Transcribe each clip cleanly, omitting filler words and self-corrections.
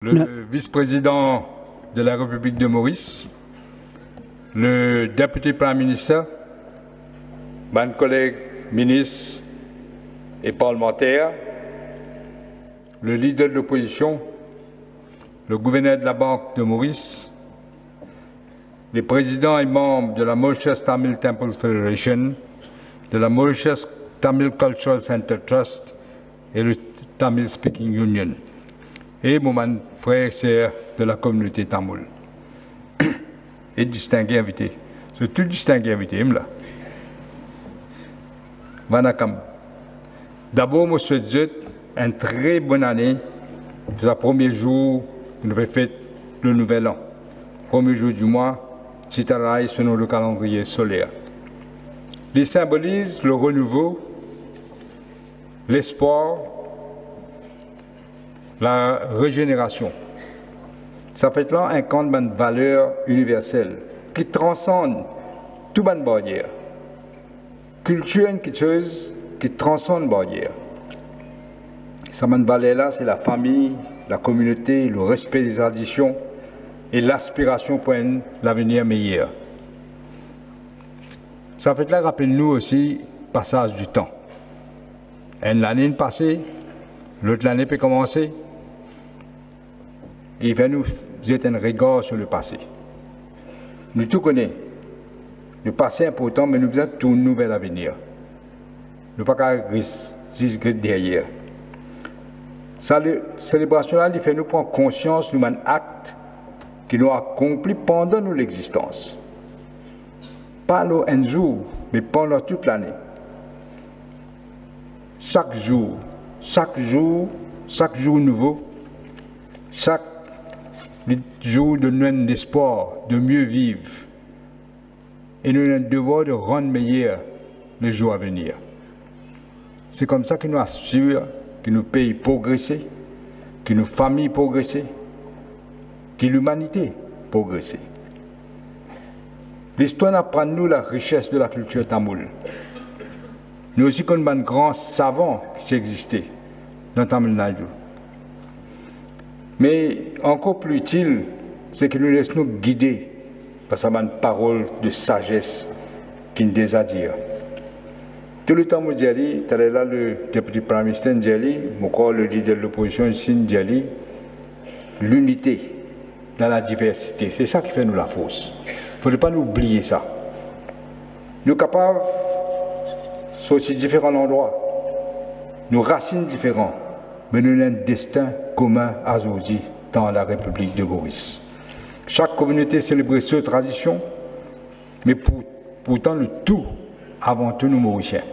Le vice-président de la République de Maurice, le député Prime Minister, mes collègues ministres et parlementaires, le leader de l'opposition, le gouverneur de la Banque de Maurice, les présidents et membres de la Mauritius Tamil Temple Federation, de la Mauritius Tamil Cultural Center Trust et le Tamil Speaking Union, et mon frère et sœurs de la communauté tamoul. Et distingués invités. Surtout distingués invités, là. Vanakam. D'abord, je souhaite une très bonne année. C'est le premier jour que nous avons fait le nouvel an. Premier jour du mois, c'est à selon le calendrier solaire. Il symbolise le renouveau, l'espoir, la régénération. Ça fait là un camp de valeurs universelles qui transcende toute bonne barrière. Culture est quelque chose qui transcende barrière. Ça bonne valeur là, c'est la famille, la communauté, le respect des traditions et l'aspiration pour un avenir meilleur. Ça fait là, rappelle-nous aussi, passage du temps. Une année passée, l'autre année peut commencer. Il va nous jeter un regard sur le passé. Nous tout connaissons. Le passé est important, mais nous avons tout nouvel avenir. Nous ne pouvons pas rester derrière. Cette célébration-là, il fait nous prendre conscience de acte qui nous a accompli pendant notre existence. Pas un jour, mais pendant toute l'année. Chaque jour nouveau, chaque jour de notre espoir de mieux vivre. Et nous avons le devoir de rendre meilleur les jours à venir. C'est comme ça qu'il nous assure, que nos pays progresser, que nos familles progresser, que l'humanité progresser. L'histoire apprend nous la richesse de la culture tamoule. Nous aussi comme un grand savant qui existait dans Tamil Nadu. Mais encore plus utile, c'est que nous laissons nous guider par sa parole de sagesse qui nous désire. Tout le temps, je dis, là le député Prime Minister dit, le leader de l'opposition dit, l'unité dans la diversité. C'est ça qui fait nous la force. Il ne faudrait pas nous oublier ça. Nous sommes capables de sortir de différents endroits, nos racines différentes, mais nous avons un destin commun à aujourd'hui dans la République de Maurice. Chaque communauté célèbre ses traditions, mais pourtant le tout, avant tout, nous Mauriciens.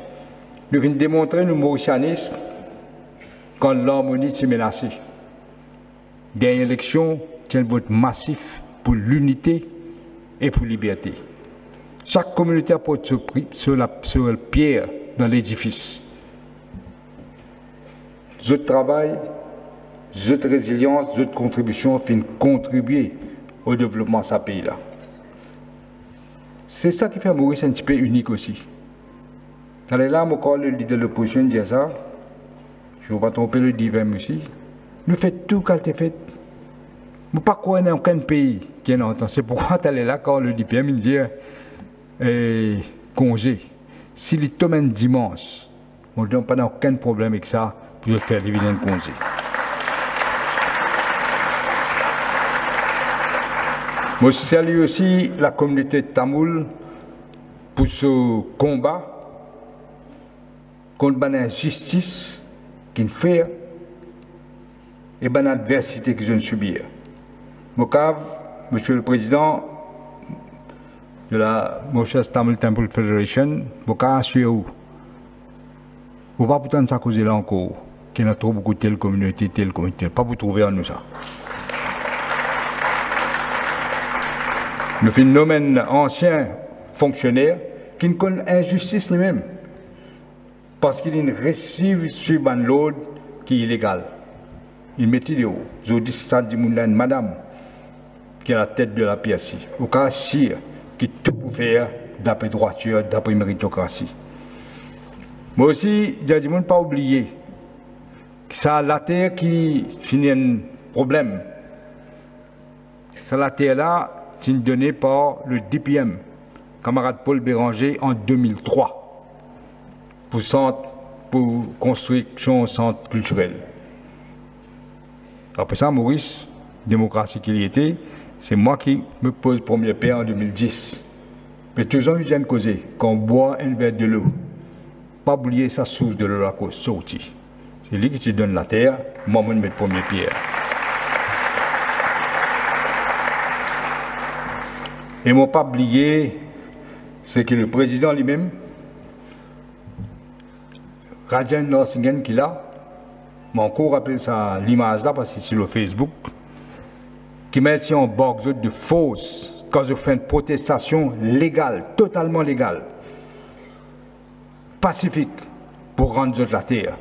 Nous venons démontrer le mauricianisme quand l'harmonie s'est menacée. Dans une élection, c'est un vote massif pour l'unité et pour la liberté. Chaque communauté apporte sur la pierre dans l'édifice. Notre travail, notre résilience, notre contribution viennent contribuer au développement de ce pays-là. C'est ça qui fait Maurice un petit peu unique aussi. Là, mon le leader de l'opposition dit ça. Je ne vais pas tromper le divin aussi. Nous faisons tout ce qu'il fait. Nous ne pas croire dans aucun pays qui est entendu. C'est pourquoi tu es là quand le DPM il dit congé. S'il est tombe un dimanche, on n'a pas aucun problème avec ça pour faire les vilains congés. Je salue aussi la communauté tamoule pour ce combat contre l'injustice qu'ils font et l'adversité qu'ils ont subie. Monsieur le Président de la Mauritius Tamil Temple Federation, je assure vous. Vous ne pouvez pas pourtant ça causer là encore, qu'il y a trop beaucoup de telle communauté, pas pour trouver en nous ça. Le phénomène ancien fonctionnaire qui ne connaît injustice lui-même parce qu'il reçu sur un load qui est illégal. Il met des hauts. Je dis ça dit madame qui est à la tête de la PSI. Au cas sûr qui tout pour faire d'après droiture, d'après méritocratie. Moi aussi, je dis pas oublier que ça la terre qui finit un problème ça la terre là, c'est donné par le DPM, camarade Paul Béranger, en 2003, pour construction d'un centre culturel. Après ça, Maurice, démocratie qu'il y était, c'est moi qui me pose premier pierre en 2010. Mais toujours, ils viennent causer, quand on boit un verre de l'eau, pas oublier sa source de l'eau à cause sortie. C'est lui qui te donne la terre, moi, je mets premier pierre. Et moi, pas oublier, c'est que le président lui-même, Rajan Norsingen, qui l'a, m'a encore rappelé ça, l'image là, parce que c'est sur le Facebook, qui met en box de fausse, quand je fais une protestation légale, totalement légale, pacifique, pour rendre la terre.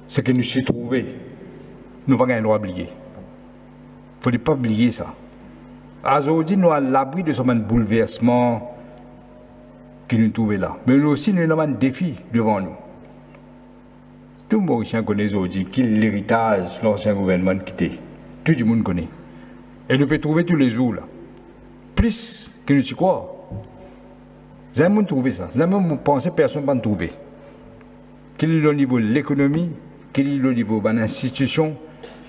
Ce que nous sommes trouvés, nous n'avons pas le droit d'oublier. Il ne faut pas oublier ça. Aujourd'hui, nous sommes à l'abri de ce bouleversement que nous trouvons là. Mais nous aussi, nous avons un défi devant nous. Tout le Mauricien connaît aujourd'hui qui est l'héritage de l'ancien gouvernement quitté. Tout le monde connaît. Et nous pouvons trouver tous les jours là. Plus que nous y croyons. J'aime trouver ça. J'aime penser que personne ne va trouver. Quel est le niveau de l'économie, quel est le niveau de l'institution,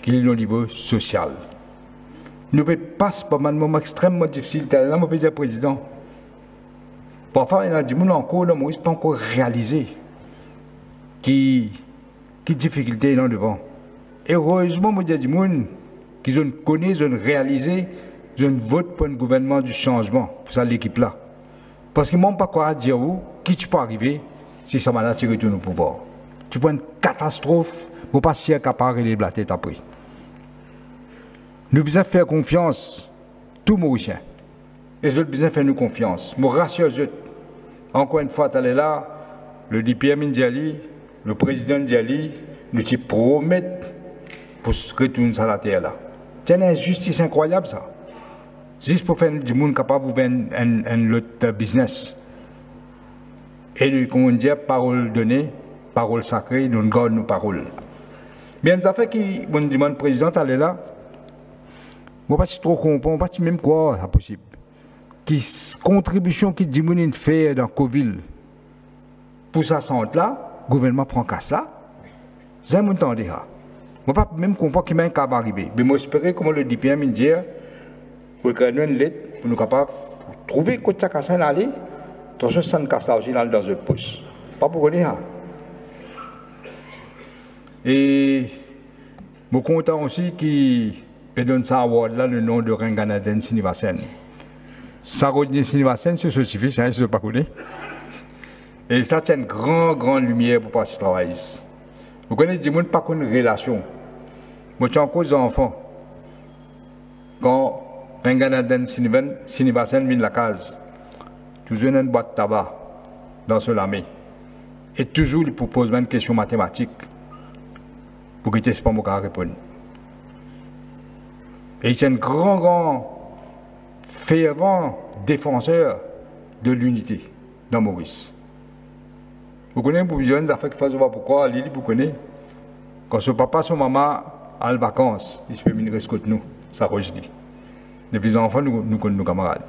quel est le niveau social. Nous passons par un moment extrêmement difficile. Là, je peux dire président. Parfois, il y a des gens encore, mais ils ne pas encore réalisé qui difficulté est là devant. Et heureusement, il y a des gens qui ont connu, ils ont réalisé, ils ont voté pour un gouvernement du changement, pour ça l'équipe là. Parce que moi, je ne peux pas dire où, qui tu peux arriver si ça m'a tiré tout le pouvoir. Tu prends une catastrophe, pour pas si capable de la tête après. Nous devons faire confiance, tout Mauriciens. Et les autres besoin faire nous confiance. Moi, rassure eux. Encore une fois, tu es là, le DPM Ndiali, le président Ndiali, nous te promettent pour retourner à la terre là. C'est une injustice incroyable ça. Juste pour faire du monde capable de faire un autre business. Et comme on dit, parole donnée, parole sacrée, nous gardons nos paroles. Bien, ça fait que mon demande président est là. Moi, pas trop comprendre, pas même quoi, c'est possible. Qui contribution qui dit mon fait dans Covid pour sa santé là, le gouvernement prend qu'à ça. J'ai mon temps déjà. Moi, pas même comprendre qui m'a capable arriver. Mais moi, j'espère comment le DPM me dit, pour que nous une lettre pour nous capables trouver côté ça casse aller. Attention, ça ne casse là aussi dans un poste. Pas pour connaître. Et je suis content aussi qui peut donner ça award là le nom de Renganaden Sinivasen. Sarodine Sinivasen, c'est ce suffit, ça, je ne pas connaître. Et ça, c'est une grande lumière pour passer travail. Vous connaissez des gens qui n'ont pas une relation. Moi, j'ai encore des enfants. Quand Renganaden Sinivasen vient de la case, toujours une boîte de tabac dans ce lamé. Et toujours, il propose une question mathématique pour que je ne sais pas moi répondre. Et c'est un grand fervent défenseur de l'unité dans Maurice. Vous connaissez pour jeunes affaires qui font pourquoi Lili vous connaissez. Quand son papa, son maman a les vacances, ils se font venir rescouter nous, ça je dis. Depuis les enfants, nous connaissons nos camarades.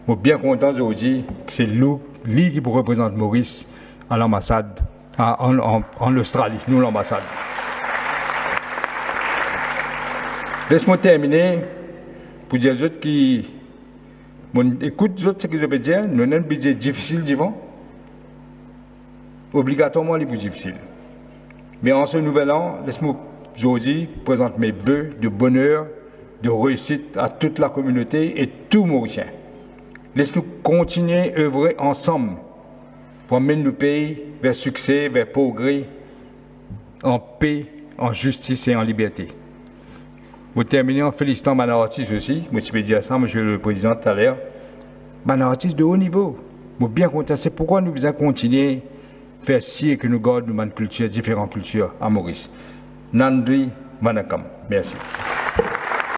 Je suis bien content aujourd'hui que c'est lui qui représente Maurice à l'ambassade, en Australie, nous l'ambassade. Laisse-moi terminer pour dire aux autres qui écoute ce que je veux dire, nous avons un budget difficile devant. Obligatoirement, il est plus difficile. Mais en ce nouvel an, laisse-moi aujourd'hui présenter mes vœux de bonheur, de réussite à toute la communauté et tout Mauricien. Laisse-nous continuer à œuvrer ensemble pour amener nos pays vers succès, vers progrès, en paix, en justice et en liberté. Pour terminer en félicitant mon artiste aussi, moi je peux dire ça, monsieur le président tout à l'heure, mon artiste de haut niveau. Je suis bien content, c'est pourquoi nous devons continuer à faire ci et que nous gardons nos cultures, différentes cultures à Maurice. Nandri Manakam. Merci.